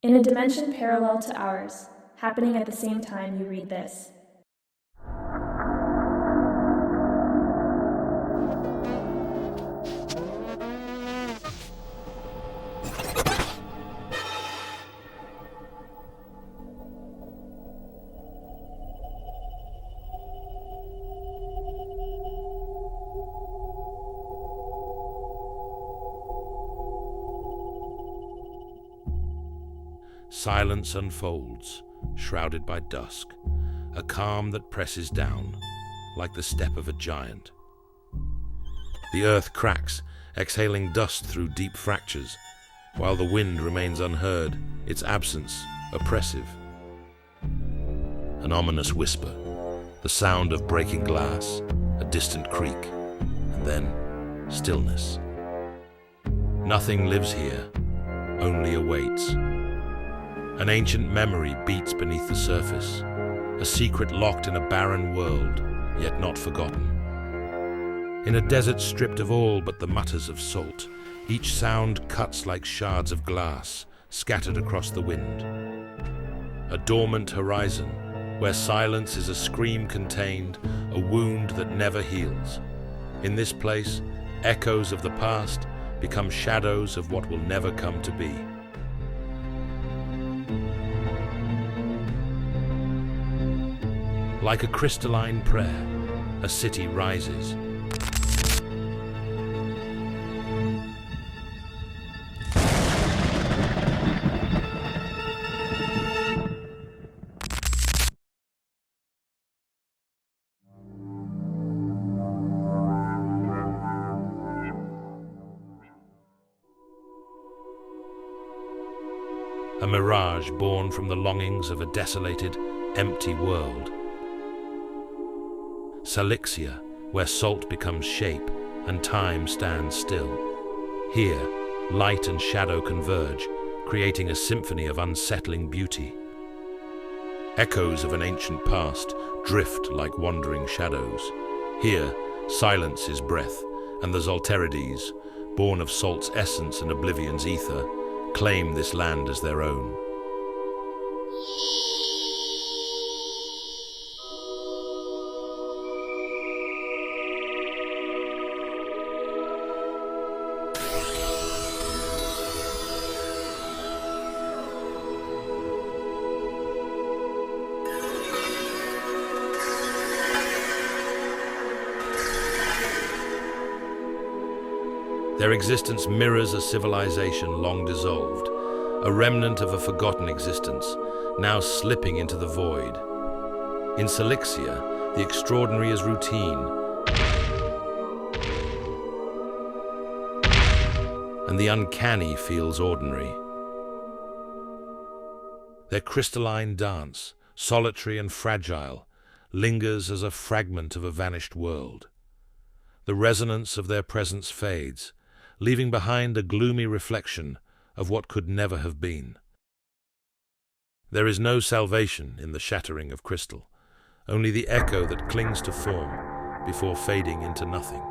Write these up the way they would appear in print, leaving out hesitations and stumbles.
in a dimension parallel to ours, happening at the same time you read this. Silence unfolds, shrouded by dusk, a calm that presses down, like the step of a giant. The earth cracks, exhaling dust through deep fractures, while the wind remains unheard, its absence oppressive. An ominous whisper, the sound of breaking glass, a distant creak, and then stillness. Nothing lives here, only awaits. An ancient memory beats beneath the surface, a secret locked in a barren world, yet not forgotten. In a desert stripped of all but the mutters of salt, each sound cuts like shards of glass, scattered across the wind. A dormant horizon, where silence is a scream contained, a wound that never heals. In this place, echoes of the past become shadows of what will never come to be. Like a crystalline prayer, a city rises. A mirage born from the longings of a desolated, empty world. Salixia, where salt becomes shape and time stands still. Here, light and shadow converge, creating a symphony of unsettling beauty. Echoes of an ancient past drift like wandering shadows. Here, silence is breath, and the Zaltérides, born of salt's essence and oblivion's ether, claim this land as their own. Their existence mirrors a civilization long dissolved, a remnant of a forgotten existence, now slipping into the void. In Salixia, the extraordinary is routine, and the uncanny feels ordinary. Their crystalline dance, solitary and fragile, lingers as a fragment of a vanished world. The resonance of their presence fades, leaving behind a gloomy reflection of what could never have been. There is no salvation in the shattering of crystal, only the echo that clings to form before fading into nothing.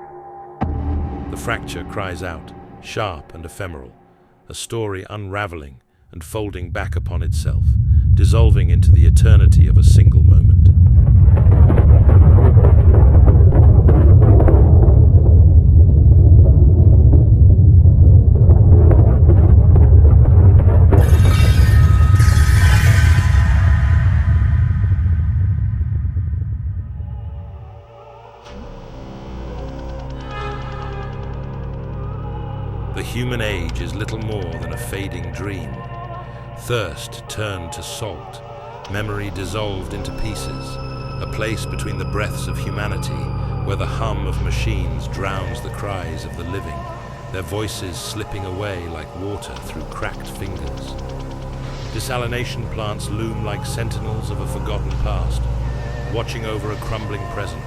The fracture cries out, sharp and ephemeral, a story unraveling and folding back upon itself, dissolving into the eternity of a single moment. The human age is little more than a fading dream. Thirst turned to salt, memory dissolved into pieces, a place between the breaths of humanity where the hum of machines drowns the cries of the living, their voices slipping away like water through cracked fingers. Desalination plants loom like sentinels of a forgotten past, watching over a crumbling present.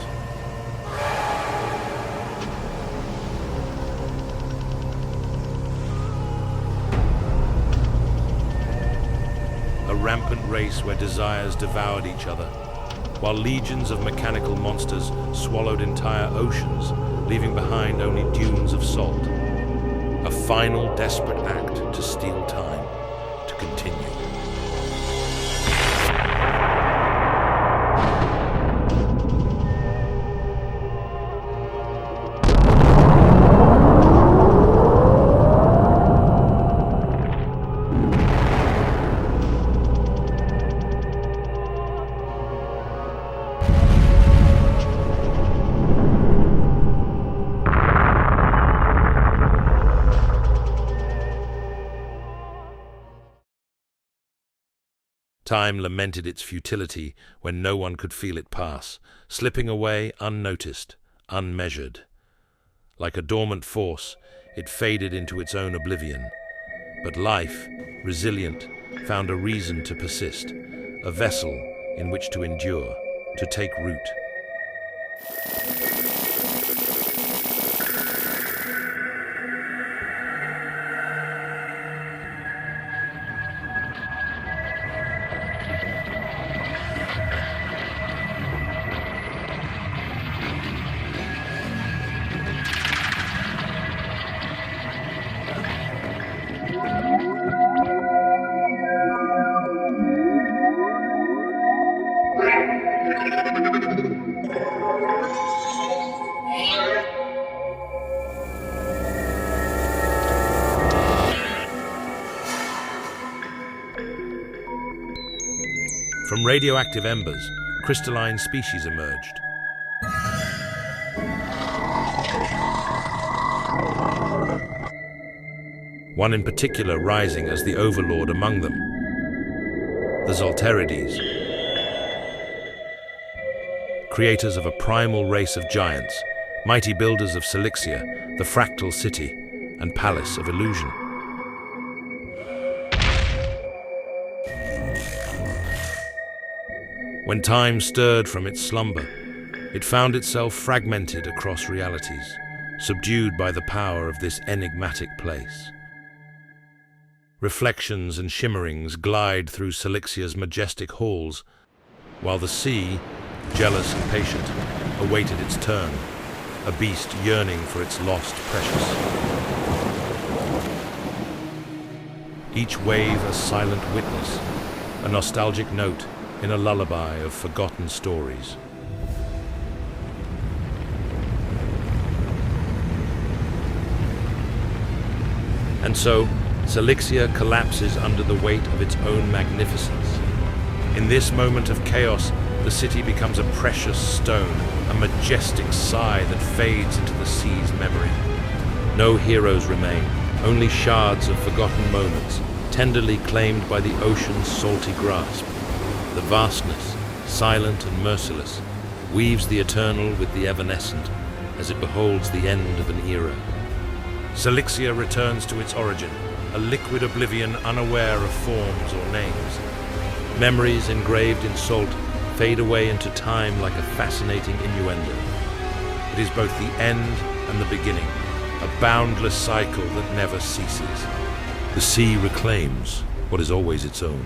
A rampant race where desires devoured each other, while legions of mechanical monsters swallowed entire oceans, leaving behind only dunes of salt. A final desperate act to steal time, to continue. Time lamented its futility when no one could feel it pass, slipping away unnoticed, unmeasured. Like a dormant force, it faded into its own oblivion. But life, resilient, found a reason to persist, a vessel in which to endure, to take root. From radioactive embers, crystalline species emerged. One in particular rising as the overlord among them, the Zaltérides, creators of a primal race of giants, mighty builders of Salixia, the fractal city and palace of illusion. When time stirred from its slumber, it found itself fragmented across realities, subdued by the power of this enigmatic place. Reflections and shimmerings glide through Salixia's majestic halls, while the sea, jealous and patient, awaited its turn, a beast yearning for its lost precious. Each wave a silent witness, a nostalgic note in a lullaby of forgotten stories. And so, Salixia collapses under the weight of its own magnificence. In this moment of chaos, the city becomes a precious stone, a majestic sigh that fades into the sea's memory. No heroes remain, only shards of forgotten moments, tenderly claimed by the ocean's salty grasp. The vastness, silent and merciless, weaves the eternal with the evanescent as it beholds the end of an era. Salixia returns to its origin, a liquid oblivion unaware of forms or names. Memories engraved in salt fade away into time like a fascinating innuendo. It is both the end and the beginning, a boundless cycle that never ceases. The sea reclaims what is always its own.